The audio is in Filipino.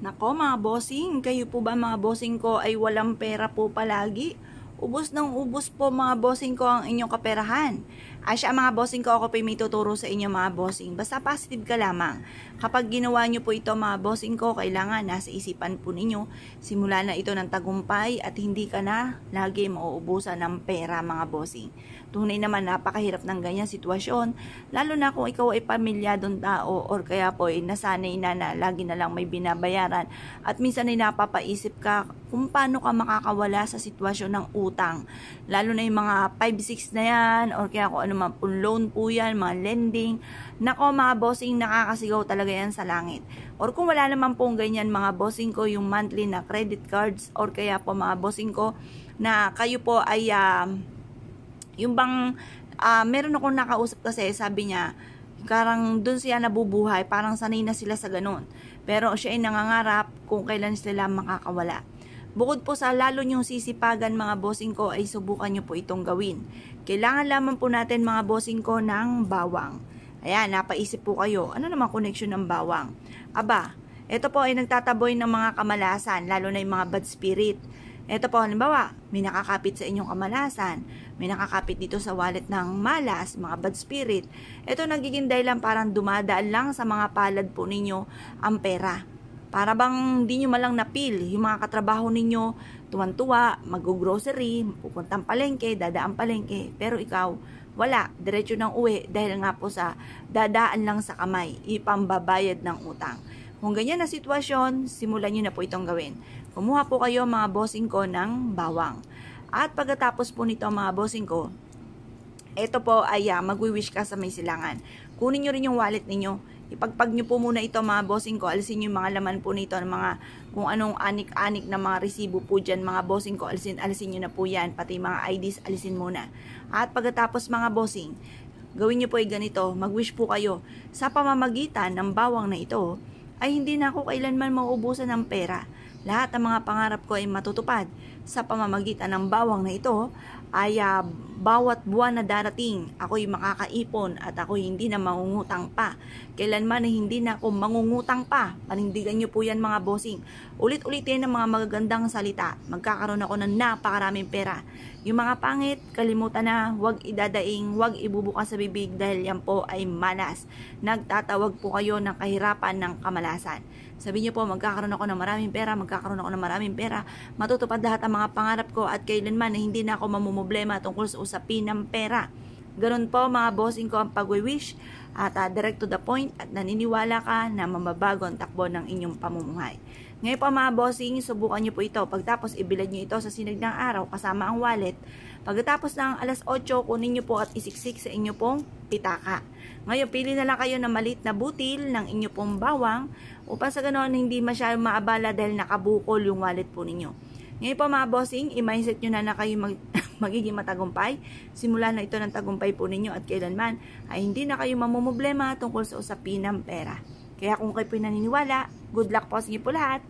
Nako mga bossing, kayo po ba mga bossing ko ay walang pera po palagi? Ubos ng ubos po mga bossing ko ang inyong kaperahan. Asya mga bossing ko, ako po may tuturo sa inyo mga bossing. Basta positive ka lamang. Kapag ginawa nyo po ito mga bossing ko, kailangan nasa isipan po ninyo. Simula na ito ng tagumpay at hindi ka na lagi mauubusan ng pera mga bossing. Tunay naman napakahirap ng ganyan sitwasyon, lalo na kung ikaw ay pamilyadong tao or kaya po ay nasanay na lagi na lang may binabayaran at minsan ay napapaisip ka kung paano ka makakawala sa sitwasyon ng utang. Lalo na yung mga 5-6 na yan or kaya kung ano man po loan po yan, mga lending. Nako mga bossing, nakakasigaw talaga yan sa langit. Or kung wala naman pong ganyan mga bossing ko, yung monthly na credit cards or kaya po mga bossing ko na kayo po ay yung bang meron akong nakausap kasi sabi niya parang dun siya nabubuhay, parang sanay na sila sa ganun, pero siya ay nangangarap kung kailan sila makakawala. Bukod po sa lalo nyong sisipagan mga bossing ko, ay subukan nyo po itong gawin. Kailangan lamang po natin mga bossing ko ng bawang. Ayan, napaisip po kayo, ano naman connection ng bawang? Aba, ito po ay nagtataboy ng mga kamalasan, lalo na yung mga bad spirit. Ito po, halimbawa, may nakakapit sa inyong kamalasan, may nakakapit dito sa wallet ng malas, mga bad spirit. Ito nagiging dahilan parang dumadaan lang sa mga palad po ninyo ang pera. Para bang di nyo malang napil, yung mga katrabaho ninyo, tuwan-tuwa, mag-grocery, pupuntang palengke, dadaan palengke. Pero ikaw, wala, diretso ng uwi dahil nga po sa dadaan lang sa kamay, ipambabayad ng utang. Kung ganyan na sitwasyon, simulan nyo na po itong gawin. Kumuha po kayo mga bossing ko ng bawang. At pagkatapos po nito mga bossing ko, ito po ay magwi-wish ka sa may silangan. Kunin nyo rin yung wallet ninyo. Ipagpag nyo po muna ito mga bossing ko. Alisin nyo yung mga laman po nito, mga kung anong anik-anik na mga resibo po dyan mga bossing ko. Alisin nyo na po yan. Pati mga IDs alisin muna. At pagkatapos mga bossing, gawin nyo po ay ganito. Mag-wish po kayo. Sa pamamagitan ng bawang na ito, ay hindi na ako kailanman mauubusan ng pera. Lahat ng mga pangarap ko ay matutupad. Sa pamamagitan ng bawang na ito, ay bawat buwan na darating, ako'y makakaipon at ako'y hindi na mangungutang pa. Kailanman ay hindi na ako mangungutang pa. Panindigan nyo po yan mga bossing. Ulit-ulitin ang mga magagandang salita. Magkakaroon ako ng napakaraming pera. Yung mga pangit, kalimutan na, huwag idadaing, huwag ibubukas sa bibig dahil yan po ay malas. Nagtatawag po kayo ng kahirapan ng kamalasan. Sabi niyo po, magkakaroon ako ng maraming pera, magkakaroon ako ng maraming pera, matutupad lahat ang mga pangarap ko at kailanman na hindi na ako mamumblema tungkol sa usapin ng pera. Ganun po mga bossing ko ang pag-wish at direct to the point at naniniwala ka na mababago ang takbo ng inyong pamumuhay. Ngayon po mga bossing, subukan nyo po ito. Pagtapos ibilad nyo ito sa sinag ng araw kasama ang wallet. Pagkatapos ng alas 8, kunin nyo po at isiksik sa inyo pong pitaka. Ngayon, pili na lang kayo ng maliit na butil ng inyo pong bawang upang sa ganoon hindi masyadong maabala dahil nakabukol yung wallet po ninyo. Ngayon po mga bossing, i-mindset nyo na kayo magiging matagumpay. Simula na ito ng tagumpay po ninyo at kailanman ay hindi na kayo mamumblema tungkol sa usapin ng pera. Kaya kung kayo po naniniwala, good luck po sa inyo po lahat.